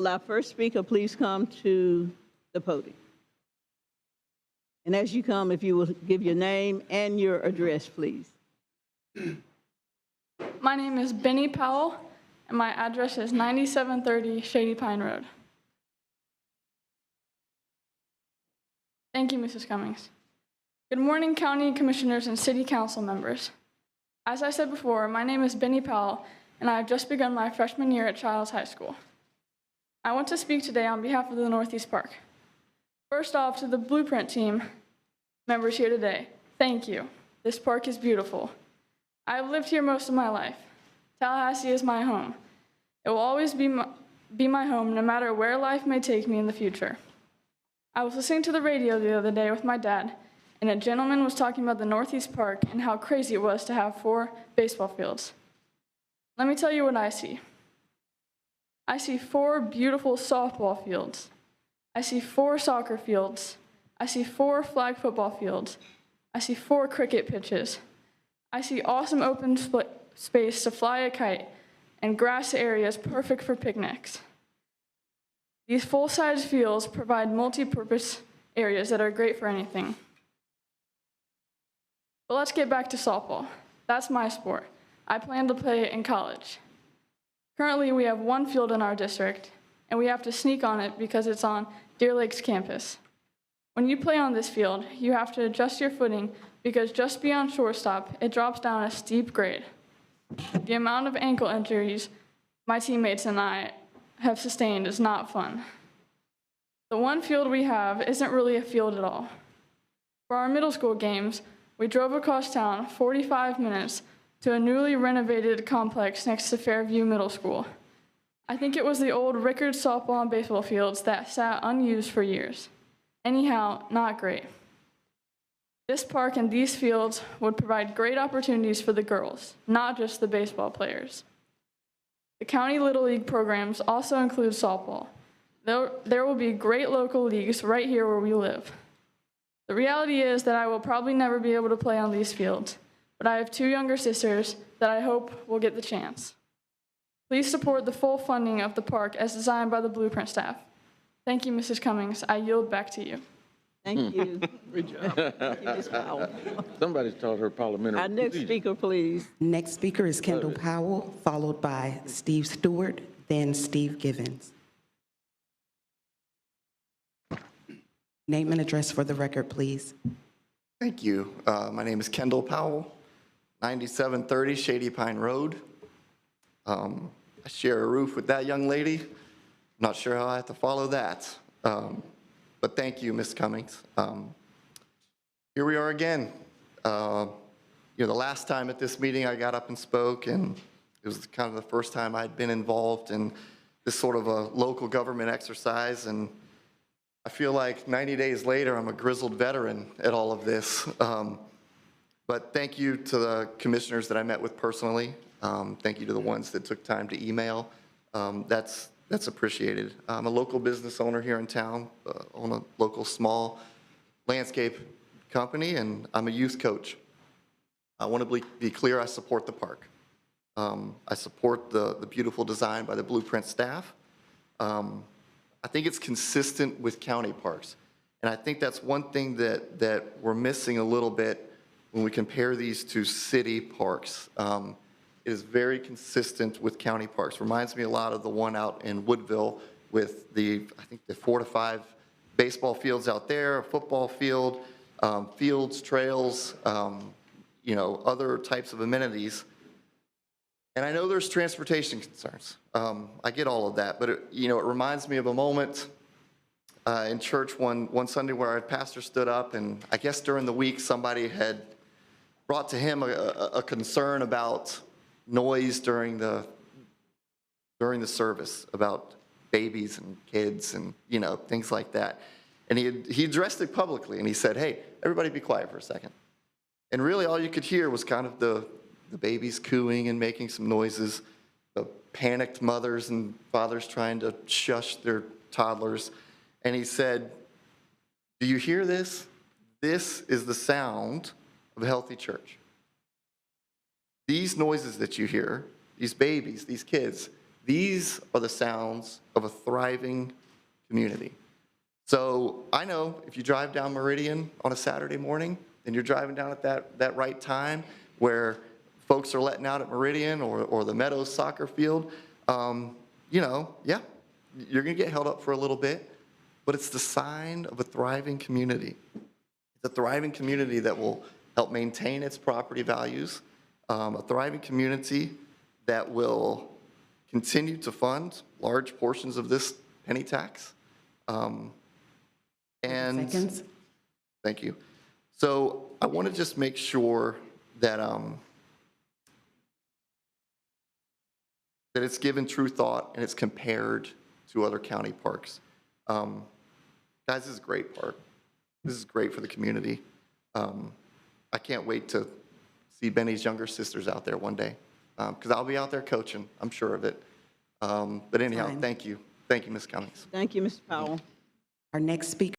Will our first speaker please come to the podium? And as you come, if you will give your name and your address, please. My name is Benny Powell, and my address is 9730 Shady Pine Road. Thank you, Mrs. Cummings. Good morning, County Commissioners and City Council members. As I said before, my name is Benny Powell, and I have just begun my freshman year at Childs High School. I want to speak today on behalf of the Northeast Park. First off, to the Blueprint team members here today, thank you. This park is beautiful. I have lived here most of my life. Tallahassee is my home. It will always be my home no matter where life may take me in the future. I was listening to the radio the other day with my dad, and a gentleman was talking about the Northeast Park and how crazy it was to have 4 baseball fields. Let me tell you what I see. I see 4 beautiful softball fields. I see 4 soccer fields. I see 4 flag football fields. I see 4 cricket pitches. I see awesome open space to fly a kite and grass areas perfect for picnics. These full-size fields provide multi-purpose areas that are great for anything. But let's get back to softball. That's my sport. I plan to play it in college. Currently, we have 1 field in our district, and we have to sneak on it because it's on Deer Lake's campus. When you play on this field, you have to adjust your footing because just beyond shortstop, it drops down a steep grade. The amount of ankle injuries my teammates and I have sustained is not fun. The 1 field we have isn't really a field at all. For our middle school games, we drove across town 45 minutes to a newly renovated complex next to Fairview Middle School. I think it was the old Rickard softball and baseball fields that sat unused for years. Anyhow, not great. This park and these fields would provide great opportunities for the girls, not just the baseball players. The County Little League programs also include softball. There will be great local leagues right here where we live. The reality is that I will probably never be able to play on these fields, but I have 2 younger sisters that I hope will get the chance. Please support the full funding of the park as designed by the Blueprint staff. Thank you, Mrs. Cummings. I yield back to you. Thank you. Good job. Thank you, Ms. Powell. Somebody taught her parliamentary Our next procedure. speaker, please. Next speaker is Kendal Powell, followed by Steve Stewart, then Steve Givens. Name and address for the record, please. Thank you. My name is Kendal Powell, 9730 Shady Pine Road. I share a roof with that young lady. I'm not sure how I have to follow that. But thank you, Ms. Cummings. Here we are again. The last time at this meeting I got up and spoke, and it was kind of the first time I'd been involved in this sort of a local government exercise, and I feel like 90 days later I'm a grizzled veteran at all of this. But thank you to the commissioners that I met with personally. Thank you to the ones that took time to email. That's appreciated. I'm a local business owner here in town, own a local small landscape company, and I'm a youth coach. I want to be clear, I support the park. I support the beautiful design by the Blueprint staff. I think it's consistent with county parks. And I think that's one thing that we're missing a little bit when we compare these to city parks. It is very consistent with county parks. Reminds me a lot of the one out in Woodville with I think the 4 to 5 baseball fields out there, a football field, fields, trails, other types of amenities. And I know there's transportation concerns. I get all of that, but it reminds me of a moment in church one Sunday where our pastor stood up, and I guess during the week somebody had brought to him a concern about noise during the service, about babies and kids and things like that. And he addressed it publicly, and he said, "Hey, everybody be quiet for a second." And really all you could hear was kind of the babies cooing and making some noises, the panicked mothers and fathers trying to shush their toddlers. And he said, "Do you hear this? This is the sound of a healthy church. These noises that you hear, these babies, these kids, These are the sounds of a thriving community. So I know if you drive down Meridian on a Saturday morning, and you're driving down at that right time where folks are letting out at Meridian or the Meadows soccer field, you know, yeah, you're gonna get held up for a little bit, but it's the sign of a thriving community. It's a thriving community that will help maintain its property values, a thriving community that will continue to fund large portions of this penny tax. And Seconds. thank you. So I want to just make sure that that it's given true thought and it's compared to other county parks. Guys, this is a great park. This is great for the community. I can't wait to see Benny's younger sisters out there one day, because I'll be out there coaching, I'm sure of it. But anyhow, Fine. thank you. Thank you, Ms. Cummings. Thank you, Mr. Powell. Our next speaker